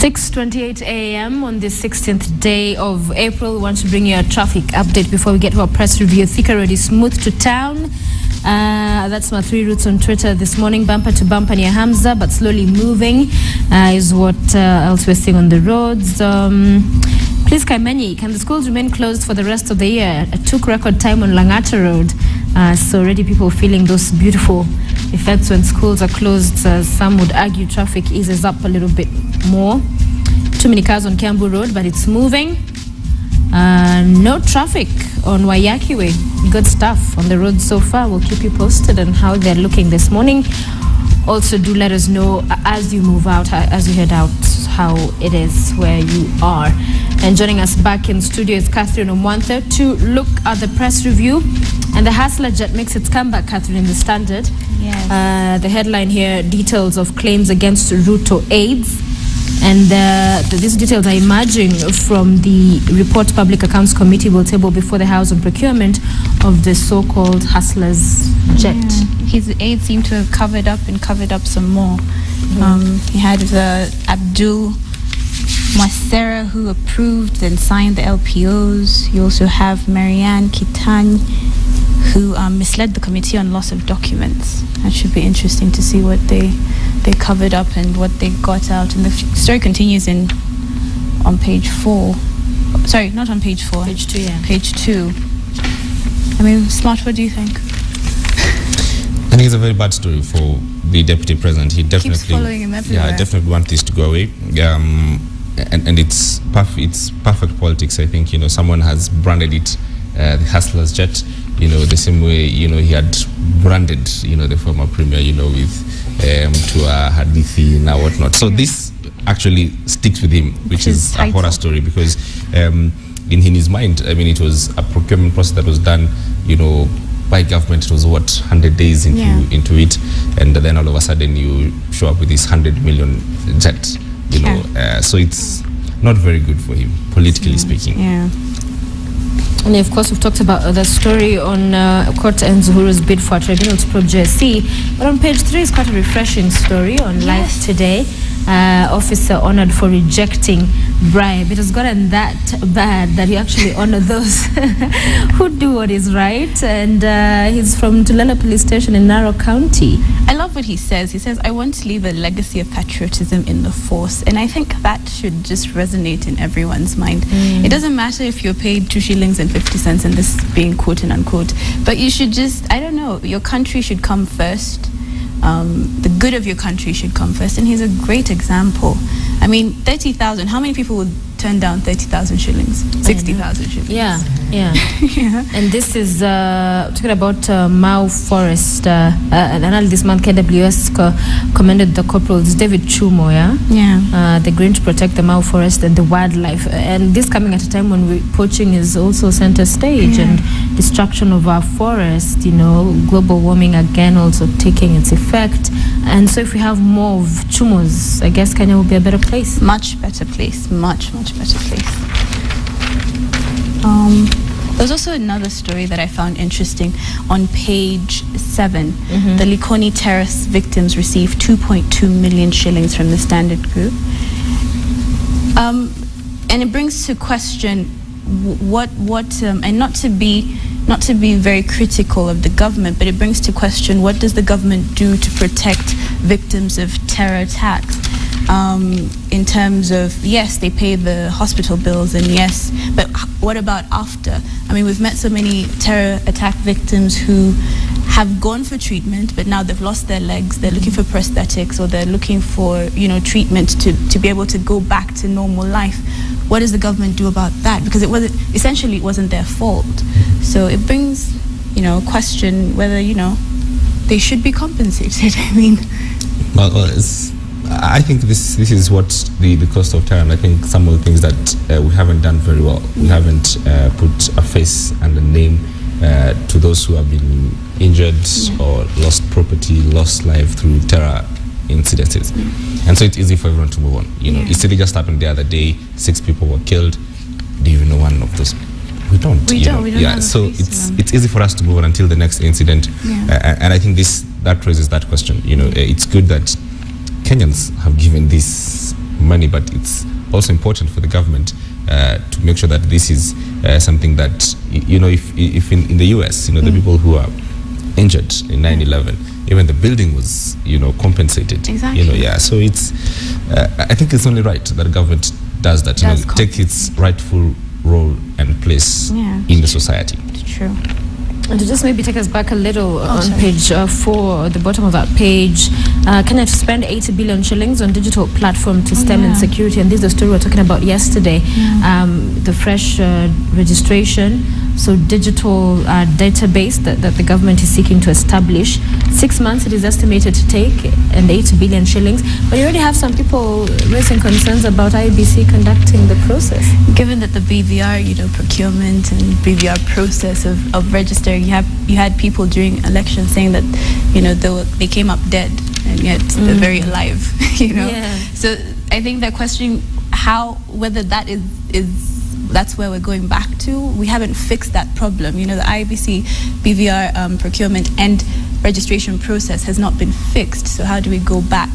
6:28 a.m. on the 16th day of April. We want to bring you a traffic update before we get to our press review. Thika Road is smooth to town. That's my 3 routes on Twitter this morning. Bumper to bumper near Hamza, but slowly moving is what else we're seeing on the roads. Please, Kaimenyi, can the schools remain closed for the rest of the year? It took record time on Langata Road. So already people feeling those beautiful effects when schools are closed. Some would argue traffic eases up a little bit more. Too many cars on Kiambu Road, but it's moving. No traffic on Wayaki Way. Good stuff on the road so far. We'll keep you posted on how they're looking this morning. Also, do let us know as you move out, as you head out, how it is where you are. And joining us back in studio is Catherine Omwanthe to look at the press review. And the Hustler Jet makes its comeback, Catherine, in the Standard. Yes. The headline here, details of claims against Ruto aides. And these details are emerging from the report Public Accounts Committee will table before the House on procurement of the so-called Hustlers Jet. Yeah. His aides seem to have covered up some more. He had the Abdul Mwasera, who approved and signed the LPOs. You also have Marianne Kitany, who misled the committee on loss of documents. That should be interesting to see what they covered up and what they got out. And the story continues on page 4. Sorry, not on page 4. Page 2, yeah. Page 2. I mean, Smart, what do you think? I think it's a very bad story for the deputy president. He definitely keeps following him everywhere. Yeah, I definitely want this to go away. And it's perfect politics. I think, someone has branded it the Hustlers Jet, the same way, he had branded, the former premier, with Tua Hadithi and whatnot. So this actually sticks with him, which is a horror story, because in his mind, I mean, it was a procurement process that was done, by government. It was 100 days into it, and then all of a sudden you show up with this 100 million jet, so it's not very good for him, politically speaking. Yeah. And of course, we've talked about the story on Court and Zuhuru's bid for a tribunal to probe JSC. But on page 3 is quite a refreshing story on Life Today. Officer honored for rejecting bribe. It has gotten that bad that he actually honored those who do what is right. And he's from Tulela Police Station in Narok County. I love what he says. He says, I want to leave a legacy of patriotism in the force. And I think that should just resonate in everyone's mind. It doesn't matter if you're paid 2 shillings and 50 cents, and this being quote and unquote, but you should just, I don't know, your country should come first. The good of your country should come first, and he's a great example. I mean, 30,000, how many people would turn down 30,000 shillings? 60,000 shillings. Yeah. And this is talking about Mau Forest. And earlier this month, KWS commended the corporals, David Chumo, the Green to protect the Mau Forest and the wildlife. And this coming at a time when poaching is also center stage and destruction of our forest, global warming again also taking its effect. And so if we have more of Chumos, I guess Kenya will be a better place. Much better place. Much better place. There's also another story that I found interesting on page 7. The Likoni terrace victims received 2.2 million shillings from the Standard Group. And it brings to question what and not to be very critical of the government, but it brings to question, what does the government do to protect victims of terror attacks? In terms of, yes, they pay the hospital bills, and yes, but what about after? I mean, we've met so many terror attack victims who have gone for treatment, but now they've lost their legs, they're looking for prosthetics, or they're looking for, treatment to be able to go back to normal life. What does the government do about that? Because it wasn't their fault. So it brings, question whether, they should be compensated. I mean, I think this is what the cost of terror, and I think some of the things that we haven't done very well. We haven't put a face and a name to those who have been injured or lost property, lost life through terror incidences. And so it's easy for everyone to move on. It really just happened the other day, 6 people were killed. Do you even know one of those? We don't. We don't. So it's easy for us to move on until the next incident. And I think that raises that question. It's good that Kenyans have given this money, but it's also important for the government to make sure that this is something that, if in the US, the people who are injured in 9/11, even the building was, compensated. Exactly. So it's, I think it's only right that the government does that, take its rightful role and place in the society. It's true. And to just maybe take us back a little on sorry. page 4, the bottom of that page, Kenya to spend 80 billion shillings on digital platform to stem insecurity. And this is the story we were talking about yesterday. The fresh registration, so digital database that the government is seeking to establish. 6 months it is estimated to take, and 80 billion shillings. But you already have some people raising concerns about IEBC conducting the process. Given that the BVR, procurement and BVR process of registering, you had people during elections saying that, they came up dead, and yet they're very alive. So I think they're questioning whether that that's where we're going back to. We haven't fixed that problem. The IEBC BVR procurement and registration process has not been fixed. So how do we go back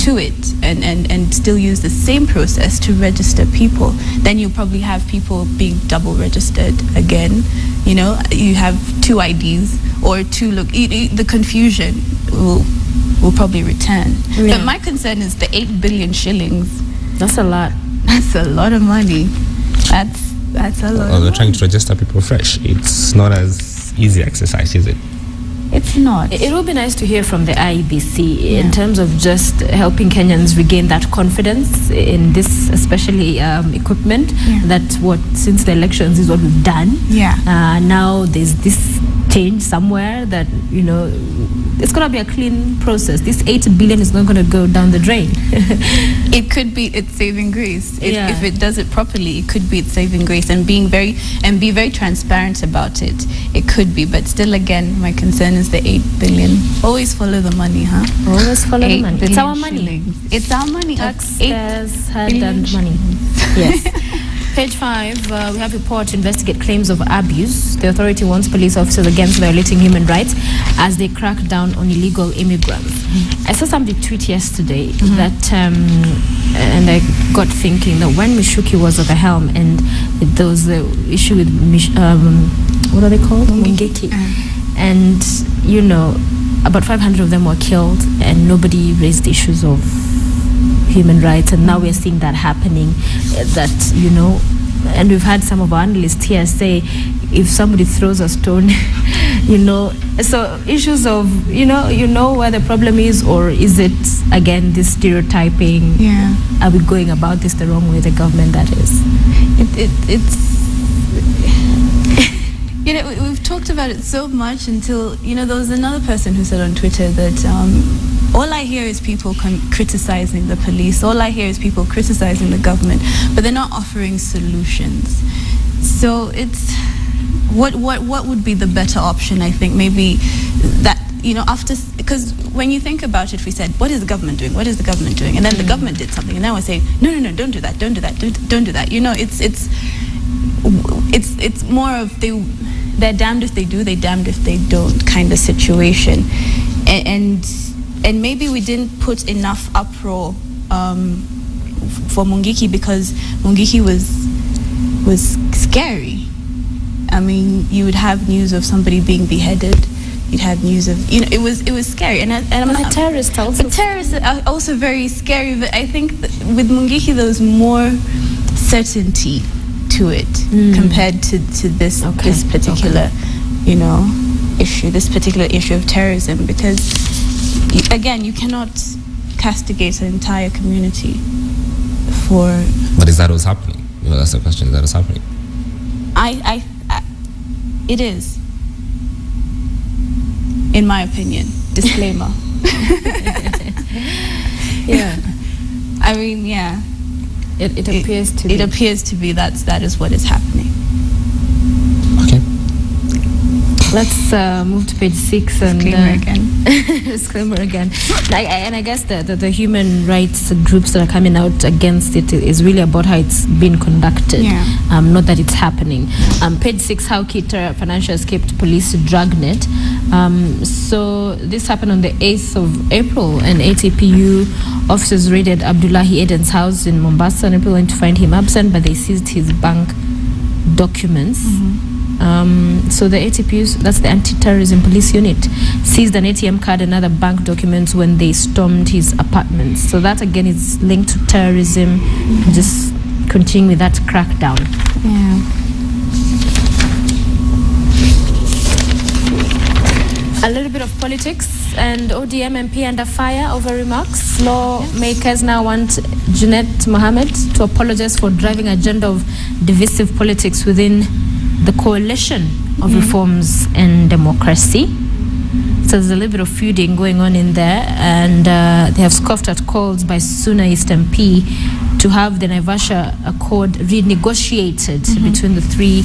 to it and still use the same process to register people? Then you'll probably have people being double registered again. You have 2 IDs or 2 the confusion will probably return. Yeah. But my concern is the 8 billion shillings. That's a lot. That's a lot of money. That's a lot. They're trying to register people fresh. It's not as easy exercise, is it? It's not. It would be nice to hear from the IEBC in terms of just helping Kenyans regain that confidence in this, especially equipment. That since the elections is what we've done. Now there's this change somewhere that it's gonna be a clean process. This 8 billion is not gonna go down the drain. It could be it's saving grace. If it does it properly, it could be it's saving grace and be very transparent about it. It could be, but still, again, my concern is the 8 billion. Always follow the money, huh? Always follow the money. It's our money. Shillings. It's our money. Taxpayers' hard-earned money. Yes. Page 5, we have a report to investigate claims of abuse. The authority warns police officers against violating human rights as they crack down on illegal immigrants. I saw somebody tweet yesterday that, and I got thinking that when Mishuki was at the helm and there was the issue with, what are they called? Mungeki. And, about 500 of them were killed and nobody raised issues of human rights, and now we're seeing that happening, and we've had some of our analysts here say if somebody throws a stone, so issues of, where the problem is, or is it, again, this stereotyping? Are we going about this the wrong way, the government, that is? It's we've talked about it so much until, there was another person who said on Twitter that all I hear is people criticizing the police. All I hear is people criticizing the government, but they're not offering solutions. So it's what would be the better option? I think maybe that because when you think about it, we said, what is the government doing? What is the government doing? And then the government did something, and then we're saying, no, don't do that, don't do that, don't do that. It's more of they're damned if they do, they're damned if they don't kind of situation, and maybe we didn't put enough uproar for Mungiki because Mungiki was scary. I mean, you would have news of somebody being beheaded. You'd have news of it was scary, and the terrorists also. Terrorists are also very scary. But I think with Mungiki there was more certainty to it compared to this particular issue, this particular issue of terrorism, because again, you cannot castigate an entire community for. But is that what's happening? That's the question. Is that what's happening? It is, in my opinion. Disclaimer. Yeah. I mean, yeah. It appears to be. It appears to be that is what is happening. Okay. Let's move to page 6 and Disclaimer again. disclaimer again. And I guess the human rights groups that are coming out against it is really about how it's been conducted, not that it's happening. Page 6, how Kita Financial escaped police dragnet. So this happened on the 8th of April, and ATPU officers raided Abdullahi Eden's house in Mombasa on April 1 to find him absent, but they seized his bank documents. So the ATPUs, that's the Anti-Terrorism Police Unit, seized an ATM card and other bank documents when they stormed his apartment. So that again is linked to terrorism, just continuing with that crackdown. A little bit of politics, and ODM MP under fire over remarks. Lawmakers now want Junet Mohammed to apologize for driving an agenda of divisive politics within the coalition of reforms and democracy. So there's a little bit of feuding going on in there, and they have scoffed at calls by Suna East MP to have the Naivasha Accord renegotiated between the three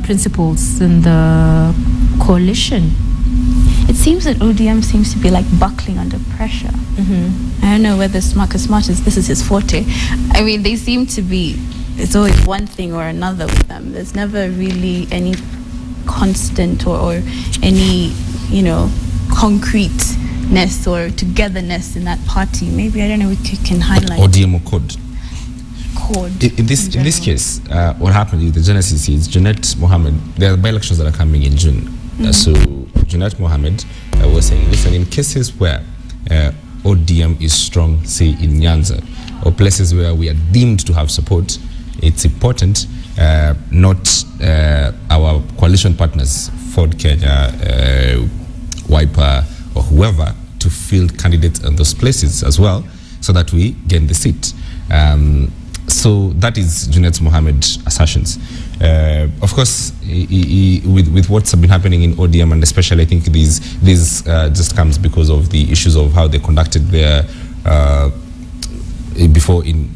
principals in the coalition. It seems that ODM seems to be like buckling under pressure. I don't know whether Marcus Smart this is his forte. I mean, they seem to be, it's always one thing or another with them. There's never really any constant or any, concreteness or togetherness in that party. Maybe, I don't know, we can highlight. ODM Accord. In this case, what happened is the genesis is Junet Mohammed. There are by-elections that are coming in June. So Junet Mohammed was saying, listen, in cases where ODM is strong, say in Nyanza, or places where we are deemed to have support, it's important not our coalition partners, Ford Kenya, Wiper, or whoever, to field candidates in those places as well, so that we gain the seat. So that is Junet Mohammed's assertions. Of course, with what's been happening in ODM, and especially I think this just comes because of the issues of how they conducted their before in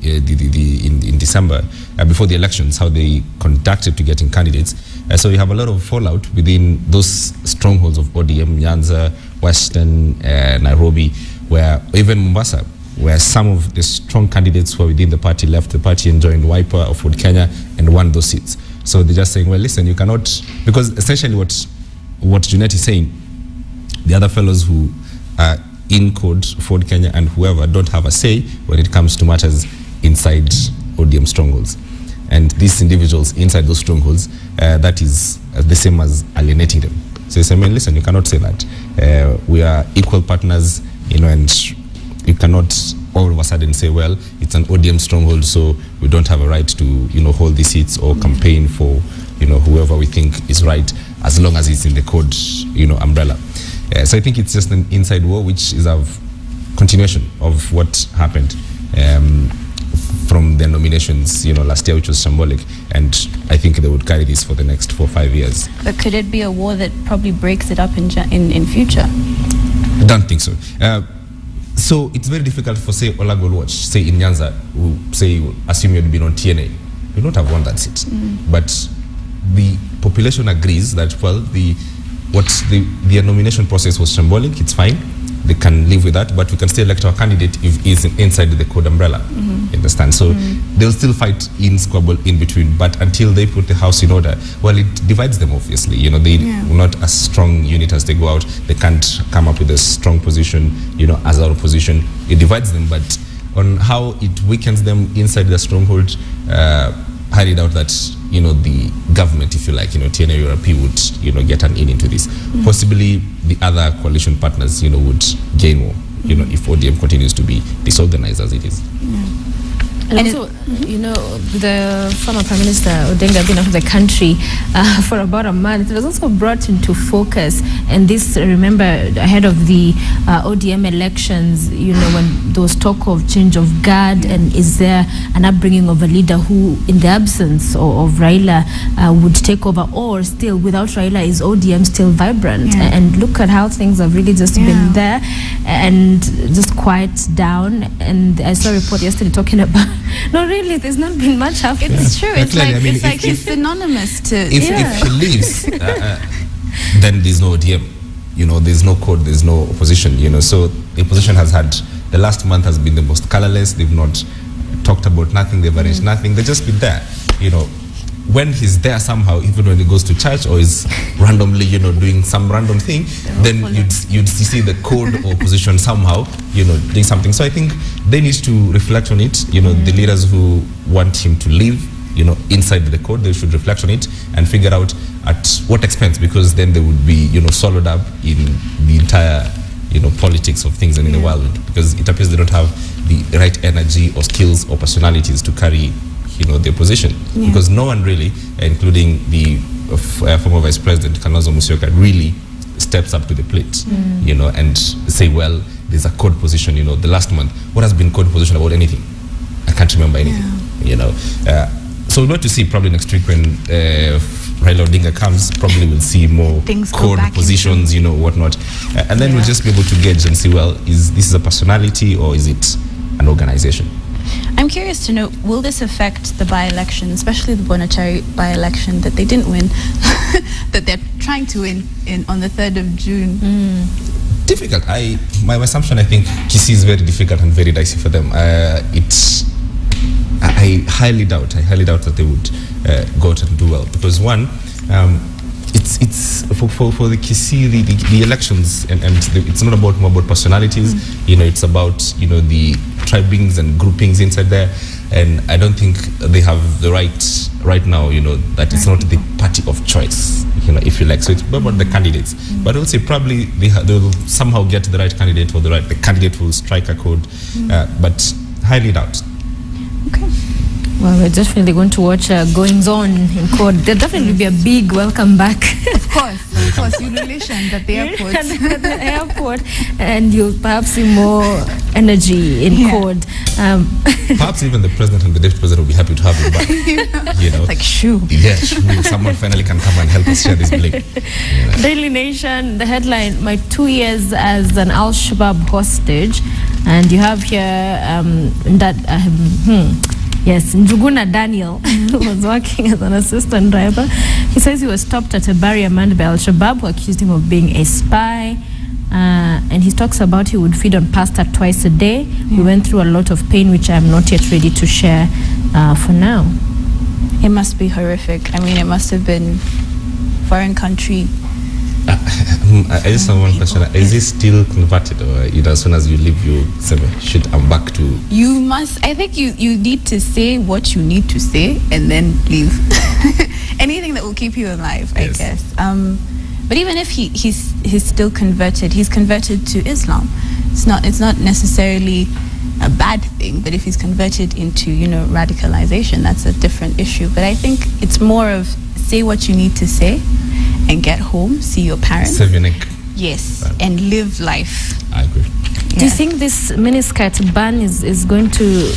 December, before the elections, how they conducted to getting candidates. So you have a lot of fallout within those strongholds of ODM, Nyanza, Western, Nairobi, where even Mombasa, where some of the strong candidates who are within the party left the party and joined Wiper or Ford Kenya and won those seats. So they're just saying, well, listen, you cannot, because essentially what Junet is saying, the other fellows who are in code, Ford Kenya and whoever, don't have a say when it comes to matters inside ODM strongholds. And these individuals inside those strongholds, that is the same as alienating them. So they say, listen, you cannot say that. We are equal partners, and you cannot all of a sudden say, well, it's an ODM stronghold, so we don't have a right to, hold these seats or campaign for, whoever we think is right, as long as it's in the code, umbrella. So I think it's just an inside war, which is a continuation of what happened from their nominations, last year, which was symbolic. And I think they would carry this for the next 4 or 5 years. But could it be a war that probably breaks it up in future? I don't think so. So it's very difficult for, say, Olagol Watch, say in Nyanza, who say, assume you'd been on TNA, you don't have won that seat. But the population agrees that, well, their nomination process was symbolic, it's fine, they can live with that, but we can still elect our candidate if he's inside the code umbrella. You understand? So they'll still fight in squabble in between, but until they put the house in order, well, it divides them, obviously. They're not a strong unit as they go out. They can't come up with a strong position, as our opposition. It divides them, but on how it weakens them inside the stronghold, highly doubt that, the government, if you like, TNA URP would, get an in into this. Possibly the other coalition partners, would gain more, if ODM continues to be disorganized as it is. And also, the former Prime Minister Odinga been out of the country for about a month. It was also brought into focus, and this, remember, ahead of the ODM elections, when there was talk of change of guard, and is there an upbringing of a leader who, in the absence of Raila, would take over, or still, without Raila, is ODM still vibrant? And look at how things have really just been there. and just quiet down. And I saw a report yesterday talking about no, really, there's not been much happening. It's true. It's Clearly, like I mean, it's like he's synonymous to. If she leaves, then there's no ODM. You know, there's no code, there's no opposition. You know, so the opposition has had, the last month has been the most colorless. They've not talked about nothing. They've arranged nothing. They've just been there. You know, when he's there somehow, even when he goes to church or is randomly, you know, doing some random thing, then you'd see the code or opposition somehow, you know, doing something. So I think they need to reflect on it. You know, the leaders who want him to leave, you know, inside the code, they should reflect on it and figure out at what expense, because then they would be, you know, swallowed up in the entire, you know, politics of things and in the world, because it appears they don't have the right energy or skills or personalities to carry, you know, their position. Because no one really, including the former Vice President Kalonzo Musyoka, really steps up to the plate, you know, and say, well, there's a code position. You know, the last month, what has been code position about anything? I can't remember anything, you know. So we're going to see probably next week when Raila Odinga comes, probably we'll see more Things go code back positions, you know, whatnot. And then we'll just be able to gauge and see, well, is this a personality or is it an organization? I'm curious to know, will this affect the by-election, especially the Bonachari by-election that they didn't win, that they're trying to win on the 3rd of June? Difficult. My assumption, I think, Kisii is very difficult and very dicey for them. I highly doubt that they would go out and do well, because one, it's for the Kisii, the elections, and it's not more about personalities. You know, it's about, you know, the tribings and groupings inside there, and I don't think they have the right now, you know, that it's not the party of choice, you know, if you like. So it's about the candidates. But I would say probably they will somehow get the right candidate, or the candidate will strike a code, but highly doubt. Okay. Well, we're definitely going to watch goings on in court. There'll definitely be a big welcome back. Of course, ululation at the airport. At the airport, and you'll perhaps see more energy in court. Perhaps even the president and the deputy president will be happy to have him back. You know, like shoo. Yeah, shoo. Someone finally can come and help us share this blame. Daily Nation, the headline: my 2 years as an Al-Shabaab hostage, and you have here Yes, Njuguna Daniel, who was working as an assistant driver. He says he was stopped at a barrier manned by Al-Shabaab, who accused him of being a spy. And he talks about he would feed on pasta twice a day. We went through a lot of pain, which I'm not yet ready to share for now. It must be horrific. I mean, it must have been foreign country. I just have one question. Is he still converted, or as soon as you leave, you say, shit, I'm back to... You must, I think you need to say what you need to say and then leave. Anything that will keep you alive, I guess. But even if he's still converted, he's converted to Islam. It's not necessarily a bad thing, but if he's converted into, you know, radicalization, that's a different issue. But I think it's more of say what you need to say and get home, see your parents. Save your neck. Yes, and live life. I agree. Do you think this miniskirt ban is going to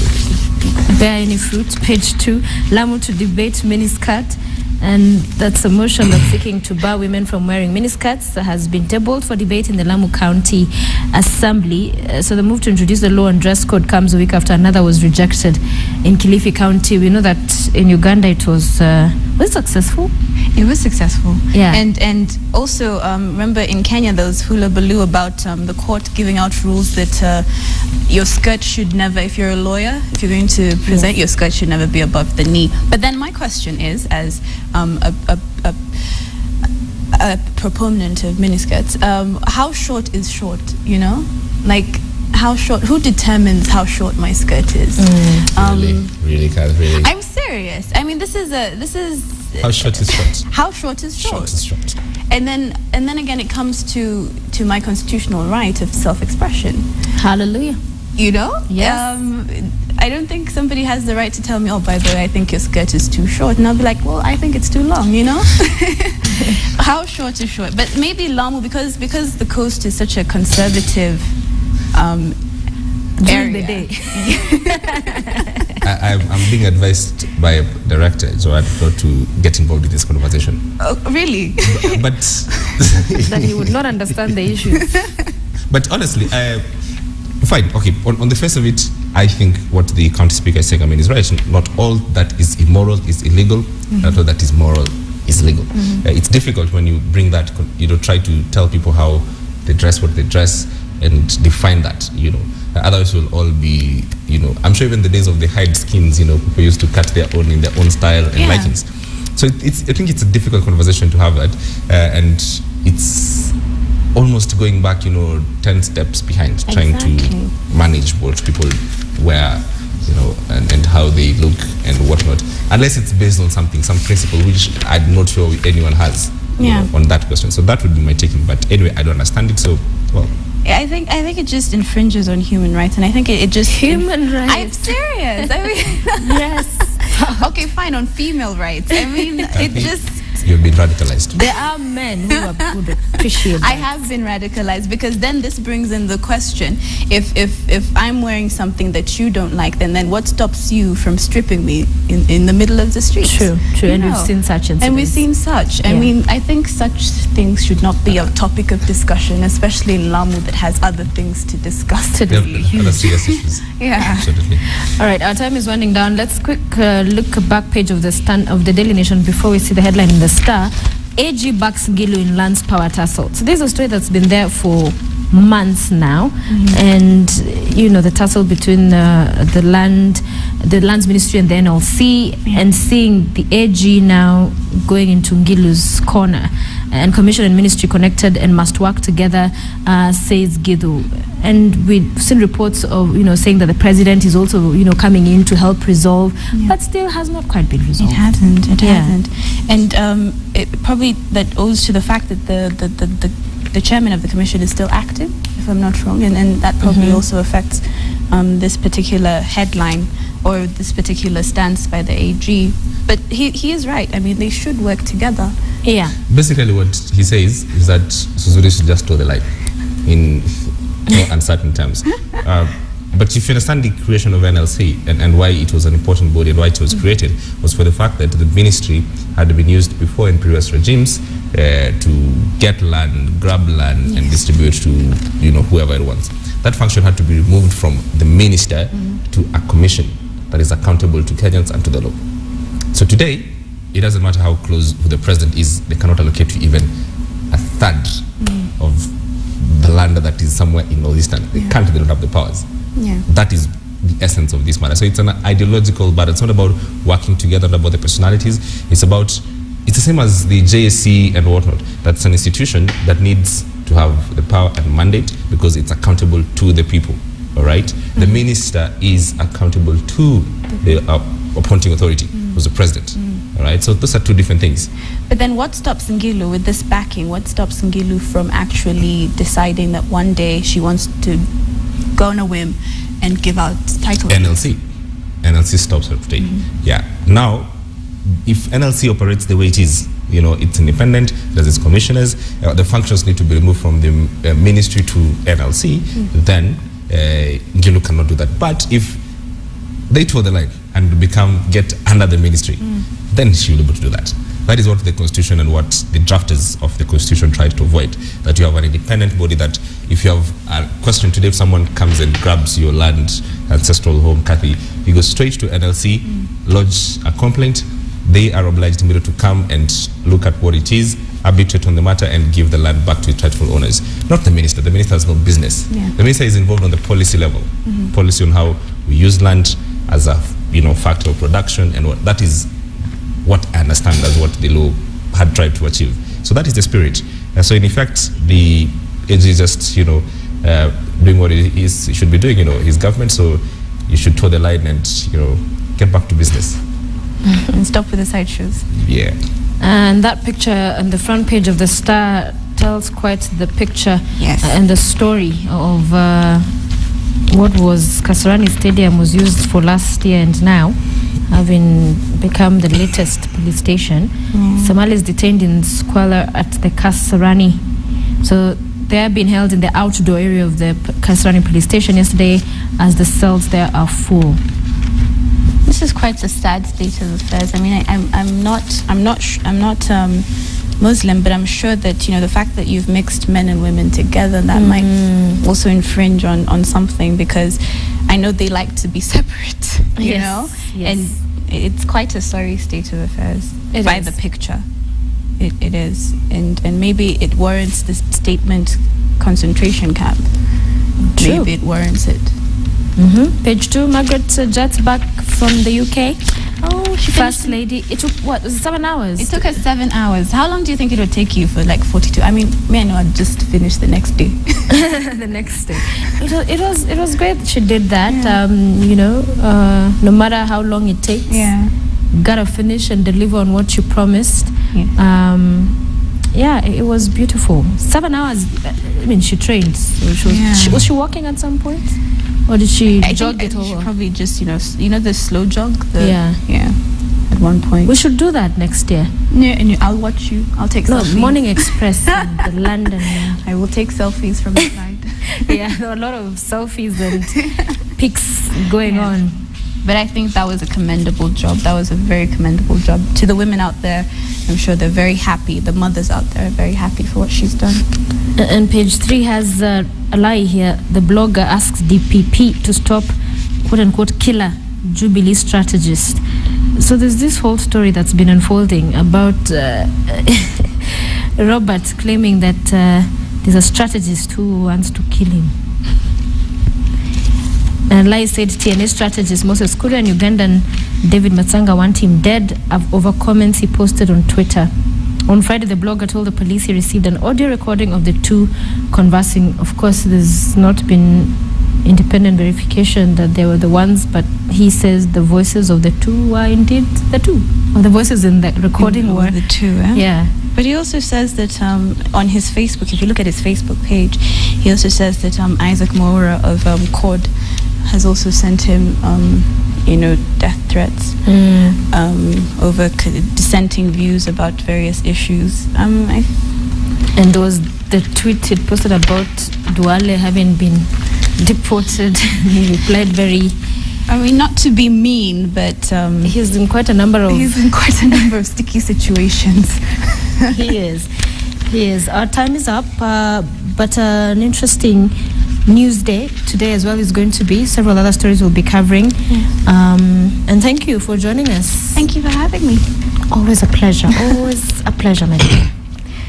bear any fruit? Page 2, Lamu to debate miniskirt. And that's a motion that's seeking to bar women from wearing miniskirts that has been tabled for debate in the Lamu County Assembly. So the move to introduce the law on dress code comes a week after another was rejected in Kilifi County. We know that in Uganda it was it successful? It was successful. Yeah. And also, remember in Kenya there was hula baloo about the court giving out rules that your skirt should never, if you're a lawyer, if you're going to present, your skirt should never be above the knee. But then my question is, as a proponent of miniskirts, how short is short, you know? Like, how short, who determines how short my skirt is? Really, Kat, really. I'm serious. I mean, this is how short is short? How short is short? Short is short. And then again, it comes to my constitutional right of self-expression. Hallelujah. You know? Yes. I don't think somebody has the right to tell me, oh, by the way, I think your skirt is too short. And I'll be like, well, I think it's too long, you know? How short is short? But maybe Lamu, because the coast is such a conservative During area. the day. I'm being advised by a director, so I prefer to get involved in this conversation. Oh, really? But That he would not understand the issues. But honestly, fine, okay. On the face of it, I think what the county speaker is saying, I mean, is right. Not all that is immoral is illegal. Not all that is moral is legal. It's difficult when you bring that, try to tell people how they dress, what they dress, and define that, Otherwise, we'll all be, I'm sure even the days of the hide skins, people used to cut their own in their own style and likings. So I think it's a difficult conversation to have that, and it's almost going back, 10 steps behind, trying to manage what people wear, and how they look and whatnot, unless it's based on some principle, which I'm not sure anyone has on that question. So that would be my taking. But anyway, I don't understand it, so, well. I think it just infringes on human rights, and I think it just Human rights. I'm serious. I mean, Yes. okay, fine, on female rights. I mean, it just. You've been radicalized. There are men who would appreciate I that. have been radicalized, because then this brings in the question: if I'm wearing something that you don't like, then what stops you from stripping me in the middle of the street? True. You And we've know? seen such incidents. And we've seen such. I mean, I think such things should not be a topic of discussion, especially in Lamu that has other things to discuss. Yep, other serious issues. Yeah. Absolutely. All right, our time is winding down. Let's quick look back page of the Daily Nation before we see the headline in the Star. AG backs Ngilu in lands power tussle. So this is a story that's been there for months now, and the tussle between the lands ministry and the NLC, and seeing the AG now going into Ngilu's corner, and commission and ministry connected and must work together, says Gidu. And we've seen reports of saying that the president is also coming in to help resolve, but still has not quite been resolved. It hasn't. And it probably that owes to the fact that the chairman of the commission is still active, if I'm not wrong, and that probably also affects this particular headline or this particular stance by the AG. But he is right. I mean, they should work together. Yeah. Basically, what he says is that Suzuri should just toe the line in no uncertain terms. But if you understand the creation of NLC and why it was an important body and why it was created, was for the fact that the ministry had been used before in previous regimes to get land, grab land, and distribute to whoever it wants. That function had to be removed from the minister to a commission that is accountable to Kenyans and to the law. So today, it doesn't matter how close the president is, they cannot allocate you even a third of the land that is somewhere in northeastern. They can't, they don't have the powers. That is the essence of this matter. So it's an ideological, but it's not about working together, not about the personalities. It's the same as the JSC and whatnot. That's an institution that needs to have the power and mandate because it's accountable to the people. All right? The minister is accountable to the appointing authority, who's the president. All right? So those are two different things. But then what stops Ngilu with this backing? What stops Ngilu from actually deciding that one day she wants to go on a whim and give out titles? NLC stops her today. Yeah. Now, if NLC operates the way it is, it's independent, there's its commissioners, the functions need to be removed from the ministry to NLC, then Ngilu cannot do that. But if they toe the line and get under the ministry, then she will be able to do that. That is what the Constitution and what the drafters of the Constitution tried to avoid, that you have an independent body that if you have a question today, if someone comes and grabs your land, ancestral home, Kathy, you go straight to NLC, lodge a complaint, they are obliged immediately to come and look at what it is, arbitrate on the matter, and give the land back to its rightful owners. Not the minister. The minister has no business. The minister is involved on the policy level, policy on how we use land as a factor of production, and that is what I understand as what the law had tried to achieve. So that is the spirit. So in effect, the AG is just doing what it should be doing. His government. So you should toe the line and get back to business. And stop with the sideshows. Yeah. And that picture on the front page of the Star tells quite the picture and the story of what was Kasarani Stadium was used for last year and now having become the latest police station. Somalis detained in squalor at the Kasarani. So they have been held in the outdoor area of the Kasarani police station yesterday as the cells there are full. This is quite a sad state of affairs. I mean, I'm not Muslim, but I'm sure that, you know, the fact that you've mixed men and women together, that might also infringe on something, because I know they like to be separate, you know? Yes. And it's quite a sorry state of affairs It by is. the picture. It is. And maybe it warrants this statement, concentration camp. True. Maybe it warrants it. Page 2, Margaret Jat's back from the UK. Oh, she First lady. It took, what, was it 7 hours? It took her 7 hours. How long do you think it would take you for like 42? I mean, me, I know I'd just finish the next day. the next day. It was great that she did that. You know, no matter how long it takes, gotta finish and deliver on what you promised. Yeah. It was beautiful. 7 hours. I mean, she trained. So was she walking at some point, or did she jog it She over? probably just, you know the slow jog. Yeah. At one point. We should do that next year. Yeah, and I'll watch you. I'll take selfies. Morning Express in the London. I will take selfies from the side. Yeah, there were a lot of selfies and pics going on. But I think that was a commendable job. That was a very commendable job. To the women out there, I'm sure they're very happy. The mothers out there are very happy for what she's done. And page 3 has a lie here. The blogger asks DPP to stop quote-unquote killer Jubilee strategist. So there's this whole story that's been unfolding about Robert claiming that there's a strategist who wants to kill him. And Lai said TNA strategist Moses Kuria and Ugandan David Matsanga want him dead over comments he posted on Twitter. On Friday, the blogger told the police he received an audio recording of the two conversing. Of course, there's not been independent verification that they were the ones, but he says the voices of the two were indeed the two. Or the voices in the recording were the two. Yeah. But he also says that on his Facebook, if you look at his Facebook page, he also says that Isaac Mwaura of CORD has also sent him, death threats over dissenting views about various issues. And there was the tweet he posted about Duale having been deported. He replied very... I mean, not to be mean, but... he's in quite a number of sticky situations. He is. Our time is up, but an interesting news day today as well is going to be. Several other stories we'll be covering. And thank you for joining us. Thank you for having me. Always a pleasure. Always a pleasure, my dear.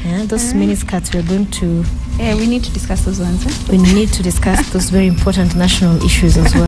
Yeah, those miniskirts we're going to... Yeah, we need to discuss those ones. We need to discuss those very important national issues as well.